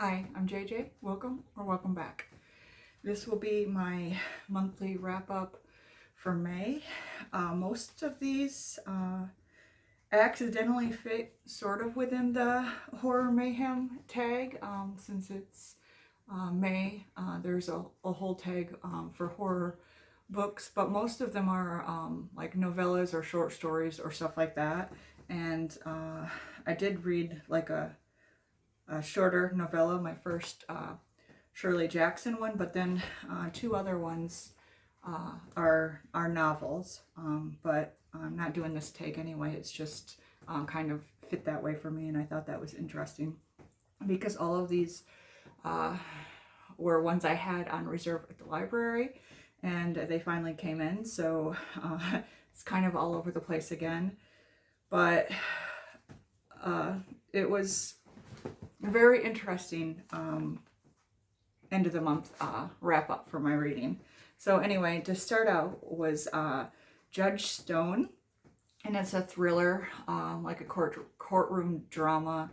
Hi, I'm JJ. Welcome back. This will be my monthly wrap up for May. Most of these accidentally fit sort of within the horror mayhem tag since it's May. There's a whole tag for horror books, but most of them are like novellas or short stories or stuff like that. And I did read like a shorter novella, my first Shirley Jackson one, but then two other ones are novels. But I'm not doing this take anyway. It's just kind of fit that way for me, and I thought that was interesting because all of these were ones I had on reserve at the library, and they finally came in. So it's kind of all over the place again, but it was very interesting end of the month wrap up for my reading. So anyway, to start out was Judge Stone, and it's a thriller, like a courtroom drama.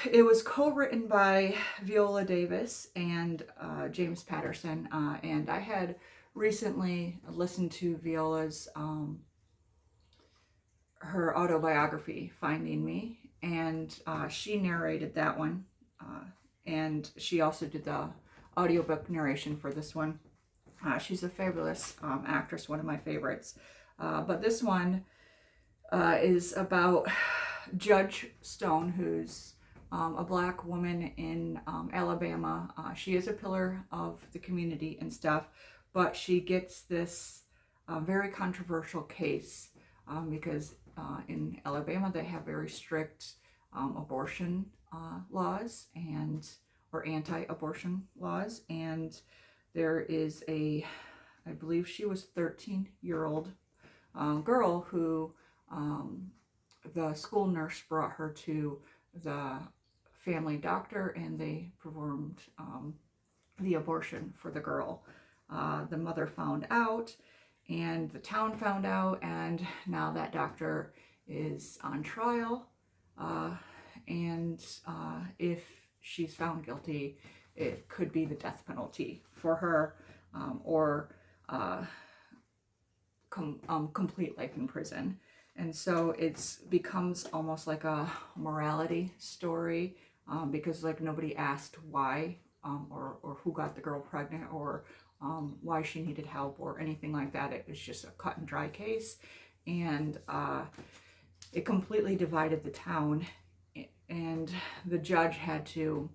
It was co-written by Viola Davis and James Patterson, and I had recently listened to Viola's her autobiography, Finding Me, and she narrated that one, and she also did the audiobook narration for this one. She's a fabulous actress, one of my favorites. But this one is about Judge Stone, who's a black woman in Alabama. She is a pillar of the community and stuff, but she gets this very controversial case because in Alabama they have very strict abortion laws or anti-abortion laws, and there is I believe she was 13-year-old girl who the school nurse brought her to the family doctor, and they performed the abortion for the girl. The mother found out, and the town found out, and now that doctor is on trial. And if she's found guilty, it could be the death penalty for her, or complete life in prison. And so it becomes almost like a morality story, because like nobody asked why or who got the girl pregnant, or why she needed help or anything like that. It was just a cut and dry case, and it completely divided the town, and the judge had to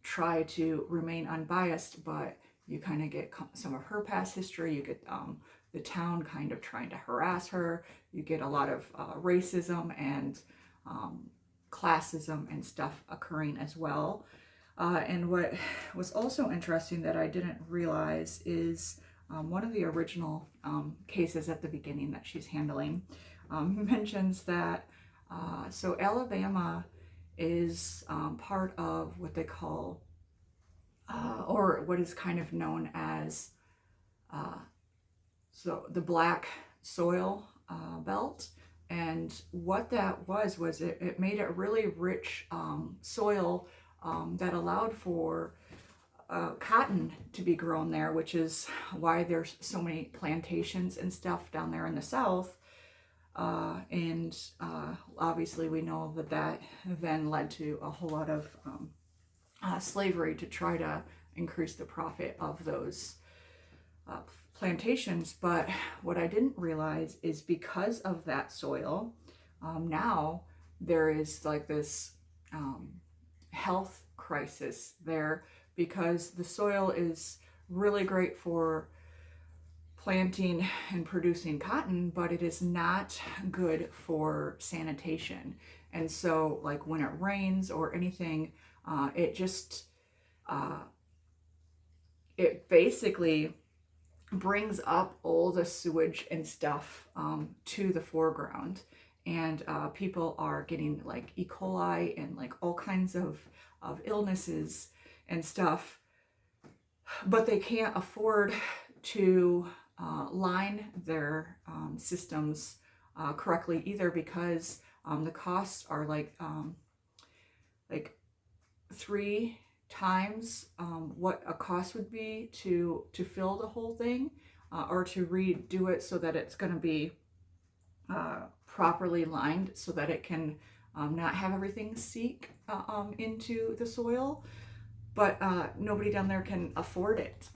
try to remain unbiased, but you kind of get some of her past history. You get the town kind of trying to harass her. You get a lot of racism and classism and stuff occurring as well. And what was also interesting that I didn't realize is one of the original cases at the beginning that she's handling mentions that so Alabama is part of what they call or what is kind of known as so the black soil belt. And what that was it made a really rich soil that allowed for cotton to be grown there, which is why there's so many plantations and stuff down there in the South. And obviously we know that then led to a whole lot of slavery to try to increase the profit of those plantations. But what I didn't realize is because of that soil, now there is like this health crisis there, because the soil is really great for planting and producing cotton, but it is not good for sanitation. And so like when it rains or anything, it just it basically brings up all the sewage and stuff to the foreground, and people are getting like E. coli and like all kinds of illnesses and stuff, but they can't afford to line their systems correctly either, because the costs are like like 3 times what a cost would be to fill the whole thing, or to redo it so that it's going to be properly lined so that it can not have everything seep into the soil. But nobody down there can afford it.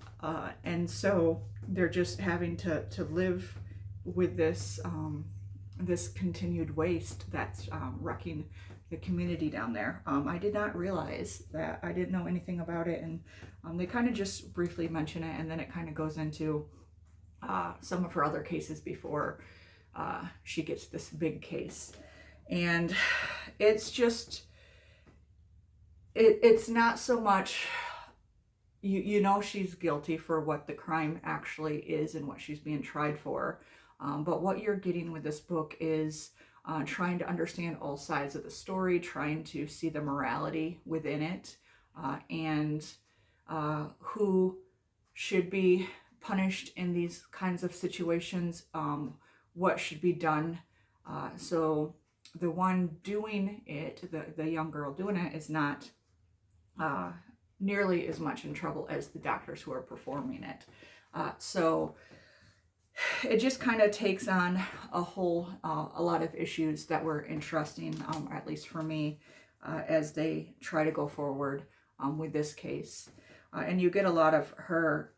And so they're just having to live with this this continued waste that's wrecking the community down there. I did not realize that. I didn't know anything about it, and they kind of just briefly mention it, and then it kind of goes into some of her other cases before she gets this big case. And it's just, it's not so much, you know she's guilty for what the crime actually is and what she's being tried for. But what you're getting with this book is trying to understand all sides of the story, trying to see the morality within it, and who should be punished in these kinds of situations, what should be done. So the one doing it, the young girl doing it, is not nearly as much in trouble as the doctors who are performing it. So it just kind of takes on a lot of issues that were interesting, at least for me, as they try to go forward with this case. And you get a lot of her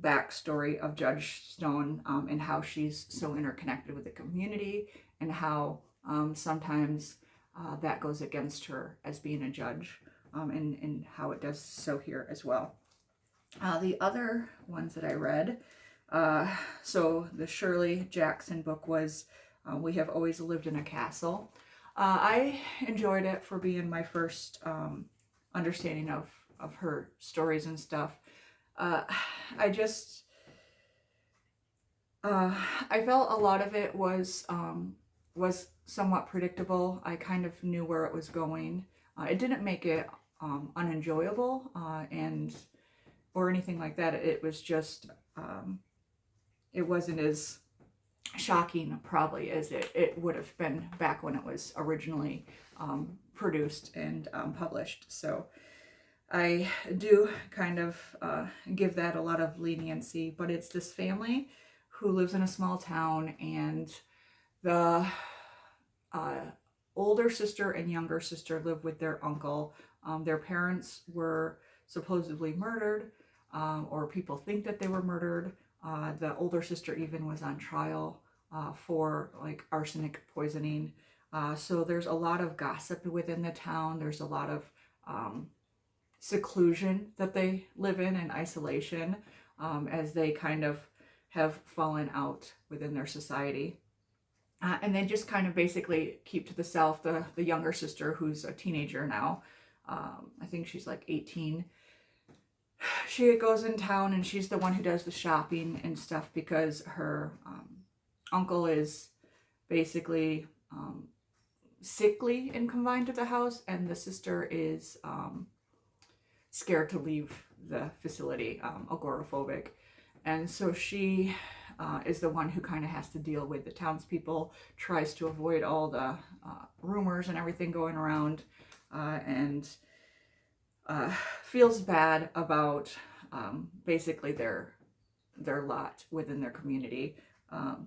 backstory of Judge Stone, and how she's so interconnected with the community, and how sometimes that goes against her as being a judge, and how it does so here as well. The other ones that I read, so the Shirley Jackson book was We Have Always Lived in a Castle. I enjoyed it for being my first understanding of her stories and stuff. I felt a lot of it was somewhat predictable. I kind of knew where it was going. It didn't make it unenjoyable or anything like that. It was just it wasn't as shocking probably as it would have been back when it was originally produced and published. So I do kind of give that a lot of leniency, but it's this family who lives in a small town, and the older sister and younger sister live with their uncle. Their parents were supposedly murdered, or people think that they were murdered. The older sister even was on trial for like arsenic poisoning. So there's a lot of gossip within the town. There's a lot of seclusion that they live in, and isolation, as they kind of have fallen out within their society. And they just kind of basically keep to themselves. The younger sister, who's a teenager now, I think she's like 18, she goes in town and she's the one who does the shopping and stuff, because her uncle is basically sickly and confined to the house, and the sister is scared to leave the facility, agoraphobic. And so she is the one who kind of has to deal with the townspeople, tries to avoid all the rumors and everything going around, and feels bad about basically their lot within their community.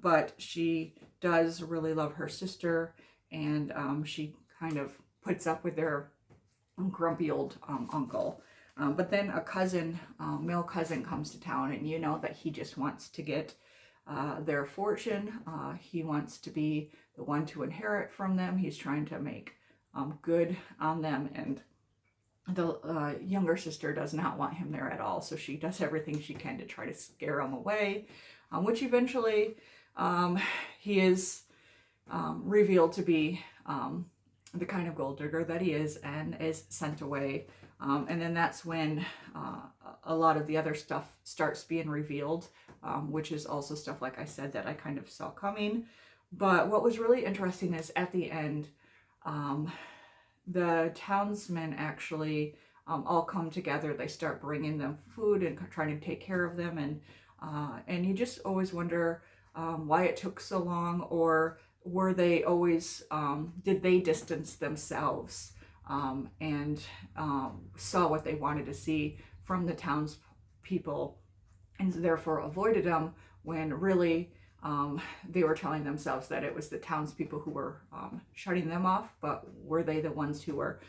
But she does really love her sister, and she kind of puts up with their grumpy old uncle. But then a cousin, male cousin, comes to town, and you know that he just wants to get their fortune. He wants to be the one to inherit from them. He's trying to make good on them, and the younger sister does not want him there at all. So she does everything she can to try to scare him away, which eventually he is revealed to be the kind of gold digger that he is, and is sent away. And then that's when a lot of the other stuff starts being revealed, which is also stuff, like I said, that I kind of saw coming. But what was really interesting is at the end, the townsmen actually all come together. They start bringing them food and trying to take care of them. And you just always wonder why it took so long, or were they always, did they distance themselves and saw what they wanted to see from the townspeople, and therefore avoided them, when really they were telling themselves that it was the townspeople who were shutting them off, but were they the ones who were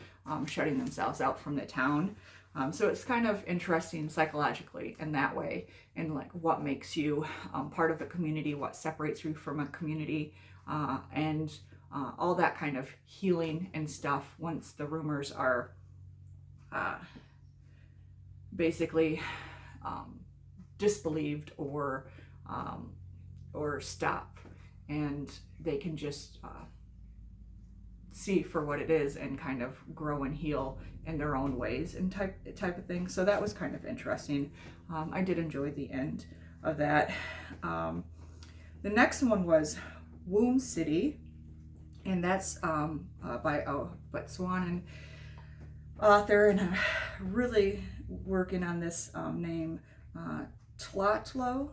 shutting themselves out from the town? So it's kind of interesting psychologically in that way, and like what makes you part of a community, what separates you from a community, and all that kind of healing and stuff once the rumors are basically disbelieved or stop, and they can just see for what it is and kind of grow and heal in their own ways and type of thing. So that was kind of interesting. I did enjoy the end of that. The next one was Womb City, and that's by a Botswanan author, and I'm really working on this name, Tlotlo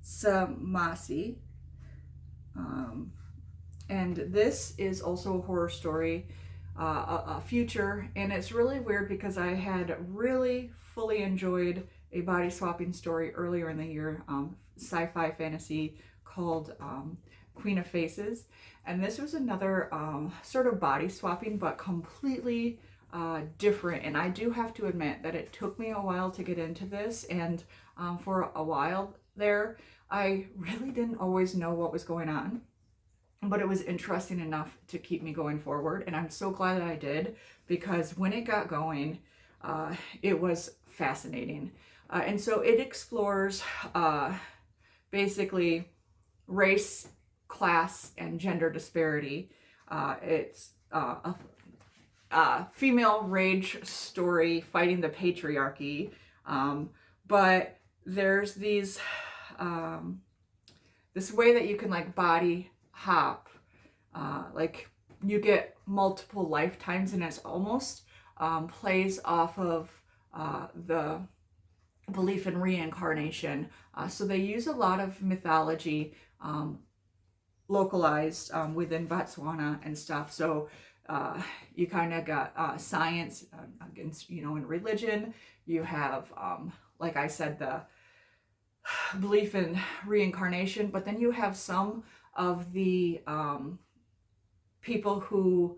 Samasi. And this is also a horror story, a future, and it's really weird because I had really fully enjoyed a body swapping story earlier in the year, sci-fi fantasy called Queen of Faces, and this was another sort of body swapping, but completely different. And I do have to admit that it took me a while to get into this, and for a while there I really didn't always know what was going on, but it was interesting enough to keep me going forward, and I'm so glad that I did, because when it got going, it was fascinating. And so it explores basically race, class, and gender disparity. It's a female rage story fighting the patriarchy, but there's these this way that you can like body hop, like you get multiple lifetimes, and it's almost plays off of the belief in reincarnation. So they use a lot of mythology localized within Botswana and stuff. So you kind of got science against, in religion. You have, like I said, the belief in reincarnation, but then you have some of the people who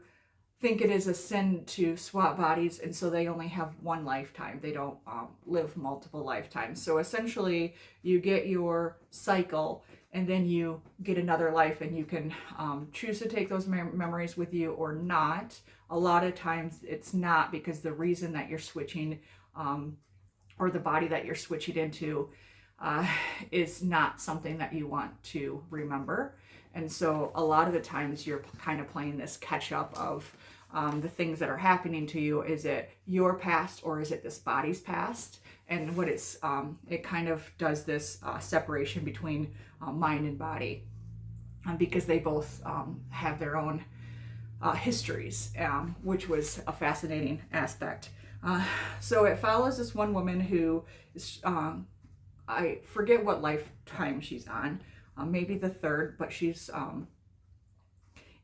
think it is a sin to swap bodies, and so they only have one lifetime. They don't live multiple lifetimes. So essentially you get your cycle, and then you get another life, and you can choose to take those memories with you or not. A lot of times it's not, because the reason that you're switching or the body that you're switching into is not something that you want to remember. And so a lot of the times you're kind of playing this catch up of the things that are happening to you. Is it your past, or is it this body's past? And what it kind of does this separation between mind and body, because they both have their own histories, which was a fascinating aspect. So it follows this one woman who is, I forget what lifetime she's on, maybe the third, but she's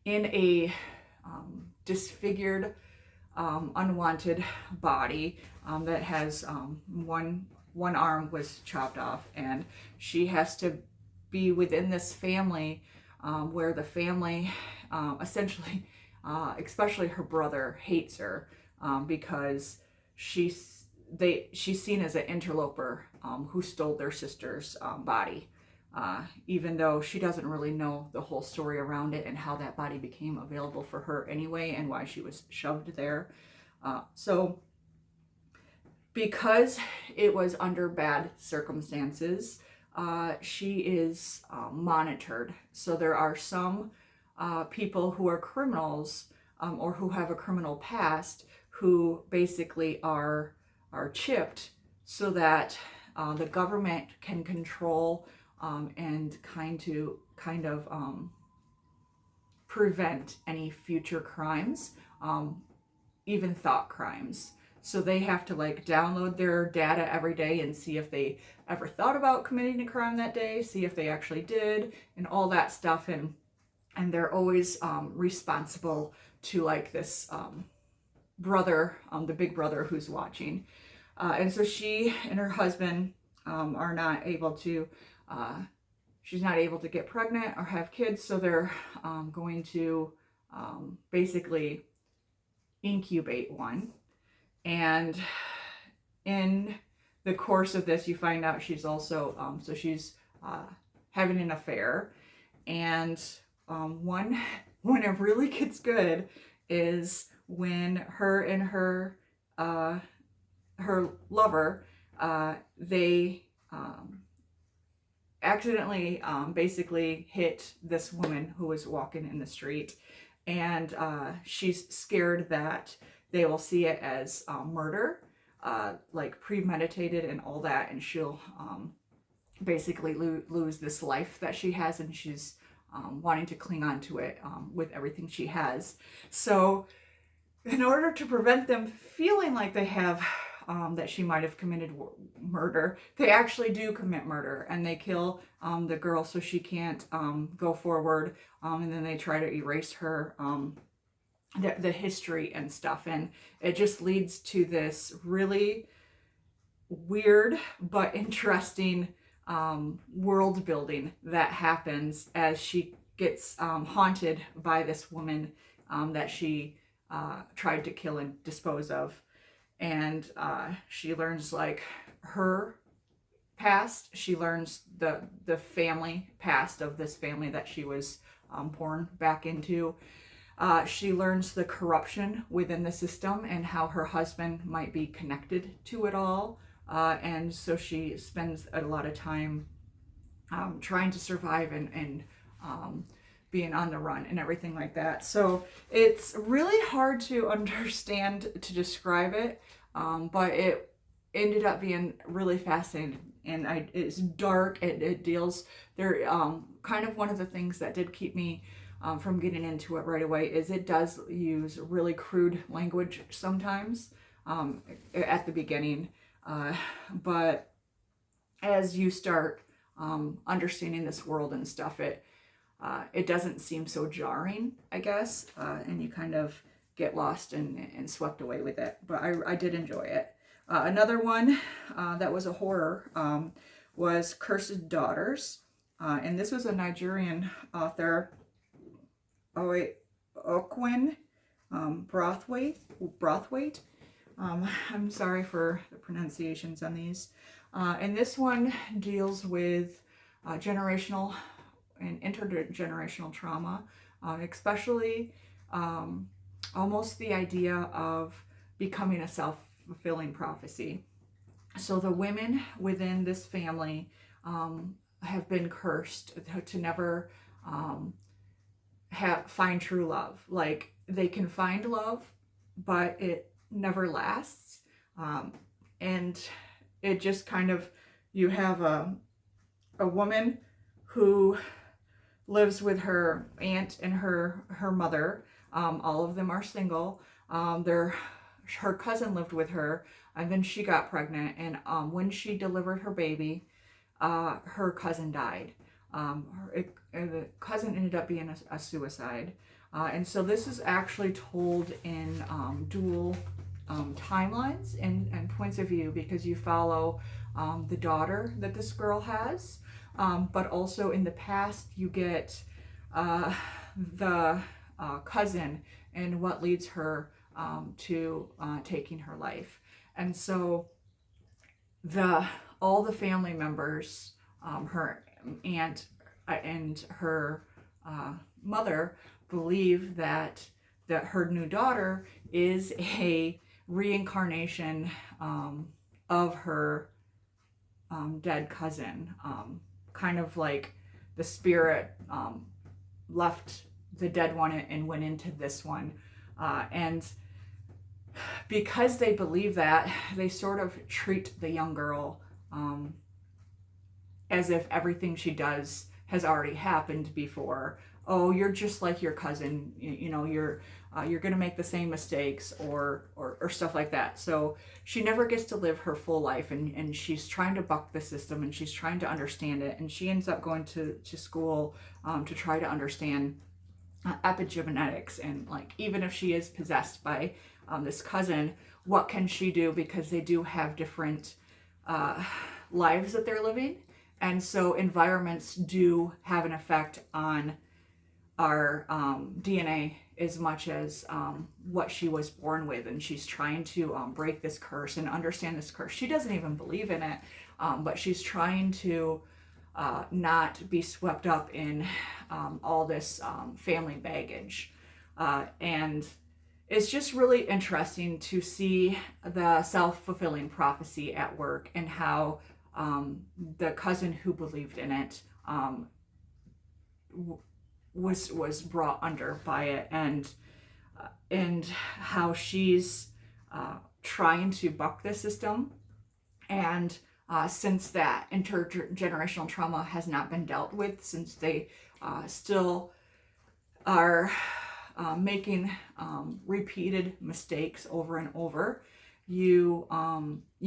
in a disfigured, unwanted body that has one arm was chopped off, and she has to be within this family where the family essentially, especially her brother, hates her because she's seen as an interloper who stole their sister's body, even though she doesn't really know the whole story around it and how that body became available for her anyway, and why she was shoved there. So because it was under bad circumstances, she is monitored. So there are some people who are criminals or who have a criminal past who basically are chipped so that the government can control and kind of prevent any future crimes, even thought crimes. So they have to like download their data every day and see if they ever thought about committing a crime that day, see if they actually did, and all that stuff. And they're always responsible to like this brother, the big brother who's watching. And so she and her husband are not able to, she's not able to get pregnant or have kids. So they're going to basically incubate one. And in the course of this, you find out she's also, so she's having an affair. And when it really gets good is when her and her lover, they accidentally basically hit this woman who was walking in the street, and she's scared that they will see it as murder, like premeditated and all that, and she'll basically lose this life that she has, and she's wanting to cling on to it with everything she has. So in order to prevent them feeling like they have that she might have committed murder, they actually do commit murder, and they kill the girl so she can't go forward, and then they try to erase her the history and stuff, and it just leads to this really weird but interesting world building that happens as she gets haunted by this woman that she tried to kill and dispose of. And she learns like her past, she learns the family past of this family that she was born back into. She learns the corruption within the system and how her husband might be connected to it all. And so she spends a lot of time trying to survive and being on the run and everything like that. So it's really hard to understand, to describe it, but it ended up being really fascinating. And it's dark. It deals there. Kind of one of the things that did keep me from getting into it right away is it does use really crude language sometimes at the beginning. But as you start understanding this world and stuff, it doesn't seem so jarring, I guess, and you kind of get lost and swept away with it. But I did enjoy it. Another one that was a horror was Cursed Daughters, and this was a Nigerian author, Okwin Brothwaite. I'm sorry for the pronunciations on these. And this one deals with generational and intergenerational trauma, especially almost the idea of becoming a self-fulfilling prophecy. So the women within this family have been cursed to never find true love. Like, they can find love, but it never lasts. And it just kind of, you have a woman who lives with her aunt and her mother. All of them are single. Her cousin lived with her, and then she got pregnant, and when she delivered her baby, her cousin died. The cousin ended up being a suicide. And so this is actually told in dual timelines and points of view, because you follow the daughter that this girl has, but also in the past you get the cousin and what leads her to taking her life. And so all the family members, her aunt and her mother, believe that her new daughter is a reincarnation of her dead cousin. Kind of like the spirit left the dead one and went into this one. And because they believe that, they sort of treat the young girl as if everything she does has already happened before. Oh, you're just like your cousin, you know, you're gonna make the same mistakes or stuff like that. So she never gets to live her full life, and she's trying to buck the system, and she's trying to understand it, and she ends up going to school to try to understand epigenetics, and like even if she is possessed by this cousin, what can she do, because they do have different lives that they're living, and so environments do have an effect on our DNA as much as what she was born with, and she's trying to break this curse and understand this curse. She doesn't even believe in it, but she's trying to not be swept up in all this family baggage. And it's just really interesting to see the self-fulfilling prophecy at work, and how the cousin who believed in it was brought under by it, and how she's trying to buck the system. And since that intergenerational trauma has not been dealt with, since they still are making repeated mistakes over and over, you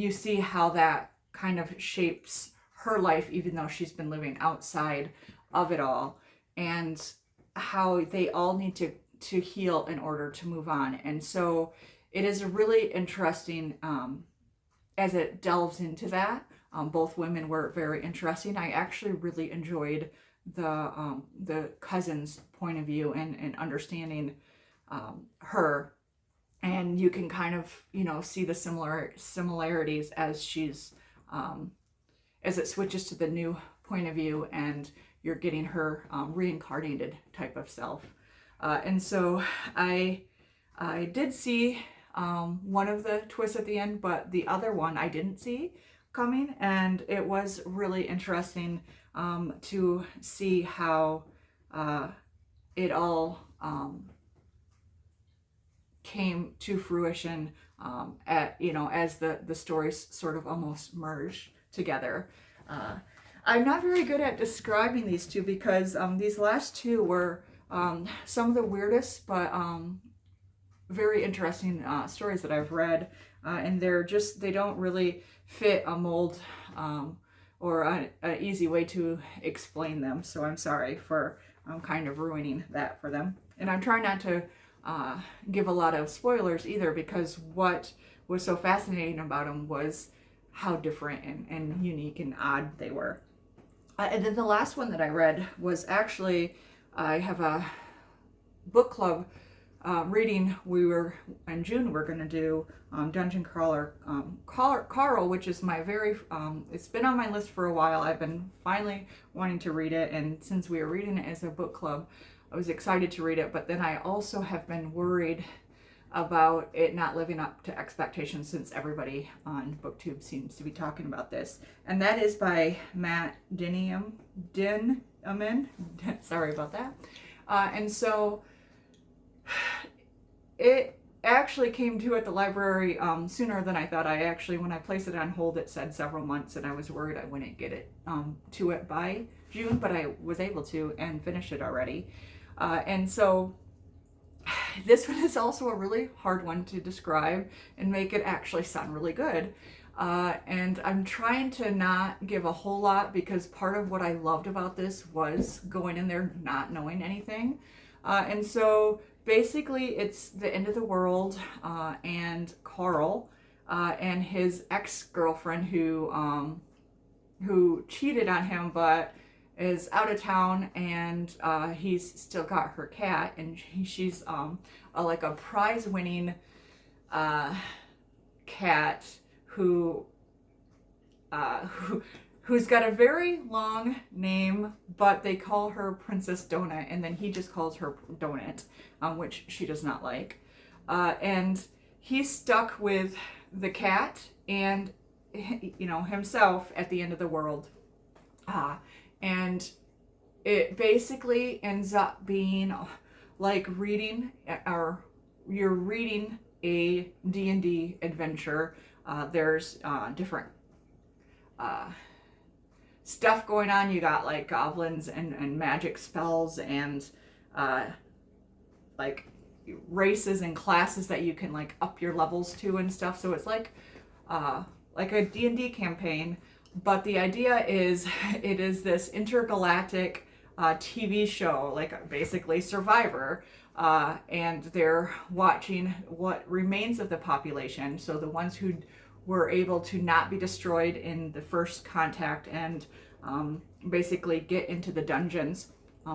see how that kind of shapes her life, even though she's been living outside of it all, and how they all need to heal in order to move on. And so it is really interesting as it delves into that. Both women were very interesting. I actually really enjoyed the cousin's point of view, and understanding her, and you can kind of see the similarities as she's as it switches to the new point of view, and you're getting her reincarnated type of self. And so I did see one of the twists at the end, but the other one I didn't see coming, and it was really interesting to see how it all came to fruition as the stories sort of almost merged together. I'm not very good at describing these two, because these last two were some of the weirdest but very interesting stories that I've read, and they don't really fit a mold or an easy way to explain them. So I'm sorry for kind of ruining that for them. And I'm trying not to give a lot of spoilers either, because what was so fascinating about them was how different and unique and odd they were. And then the last one that I read was actually, I have a book club reading. In June, we're going to do Dungeon Crawler Carl, which is my very, it's been on my list for a while. I've been finally wanting to read it, and since we were reading it as a book club, I was excited to read it, but then I also have been worried about it not living up to expectations, since everybody on BookTube seems to be talking about this. And that is by Matt Dinniman. Sorry about that. And so it actually came to at the library sooner than I thought. When I placed it on hold, it said several months, and I was worried I wouldn't get it to it by June, but I was able to and finish it already. And so this one is also a really hard one to describe and make it actually sound really good. And I'm trying to not give a whole lot, because part of what I loved about this was going in there not knowing anything. And so basically it's the end of the world, and Carl and his ex-girlfriend who cheated on him, but is out of town, and he's still got her cat, and she's like a prize-winning cat who's got a very long name, but they call her Princess Donut, and then he just calls her Donut, which she does not like. And he's stuck with the cat and himself at the end of the world. And it basically ends up being like you're reading a D&D adventure. There's different stuff going on. You got like goblins and magic spells, and like races and classes that you can like up your levels to and stuff. So it's like a D&D campaign. But the idea is, it is this intergalactic TV show, like basically Survivor, and they're watching what remains of the population. So the ones who were able to not be destroyed in the first contact and basically get into the dungeons.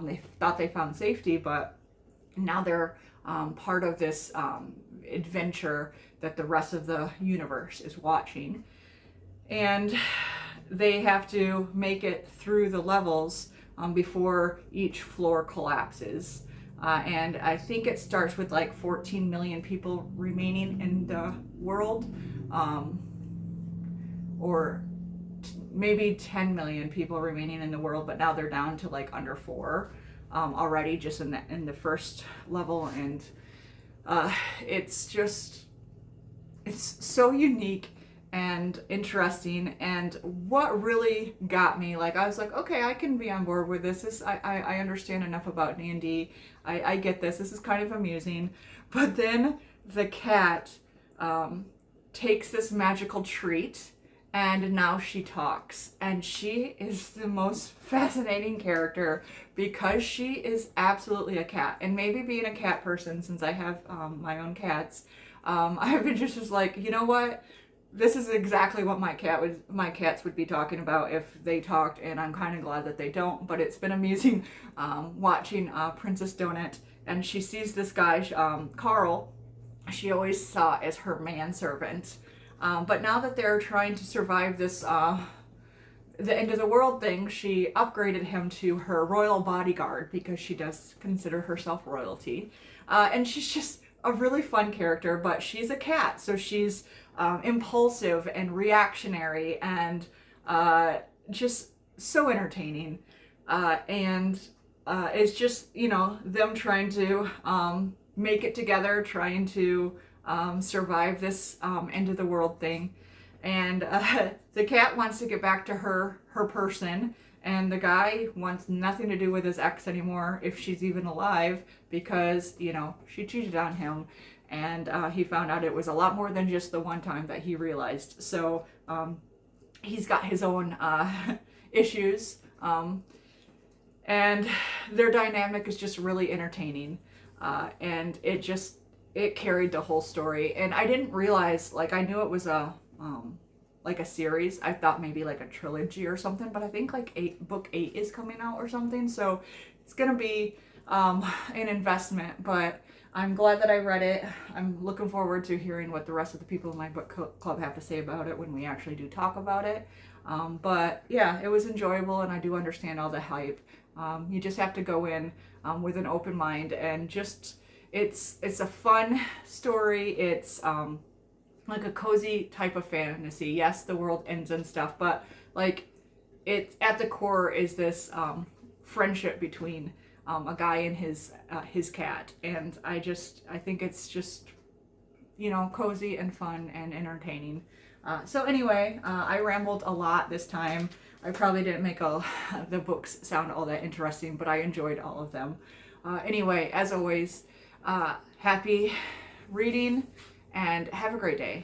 They thought they found safety, but now they're part of this adventure that the rest of the universe is watching. And they have to make it through the levels before each floor collapses. And I think it starts with like 14 million people remaining in the world, or maybe 10 million people remaining in the world, but now they're down to like under 4 already just in the first level. And it's so unique and interesting. And what really got me, like, I was like, okay, I can be on board with this. I understand enough about D&D. I get this. This is kind of amusing. But then the cat takes this magical treat, and now she talks. And she is the most fascinating character because she is absolutely a cat. And maybe being a cat person, since I have my own cats, I've been just like, you know what? This is exactly what my cats would be talking about if they talked, and I'm kind of glad that they don't. But it's been amusing watching Princess Donut, and she sees this guy, Carl. She always saw as her manservant, but now that they're trying to survive this the end of the world thing, she upgraded him to her royal bodyguard because she does consider herself royalty, and she's just a really fun character. But she's a cat, so she's impulsive and reactionary and just so entertaining. And it's just, you know, them trying to make it together, trying to survive this end of the world thing. And the cat wants to get back to her person, and the guy wants nothing to do with his ex anymore, if she's even alive, because, you know, she cheated on him. And he found out it was a lot more than just the one time that he realized. So he's got his own issues. And their dynamic is just really entertaining. And it carried the whole story. And I didn't realize, like, I knew it was like a series. I thought maybe like a trilogy or something, but I think like book 8 is coming out or something. So it's going to be an investment, but I'm glad that I read it. I'm looking forward to hearing what the rest of the people in my book club have to say about it when we actually do talk about it. But yeah, it was enjoyable, and I do understand all the hype. You just have to go in with an open mind, and just it's a fun story. It's like a cozy type of fantasy. Yes, the world ends and stuff, but like it at the core is this friendship between a guy and his cat. And I think it's just, you know, cozy and fun and entertaining. So anyway, I rambled a lot this time. I probably didn't make the books sound all that interesting, but I enjoyed all of them. Anyway, as always, happy reading, and have a great day.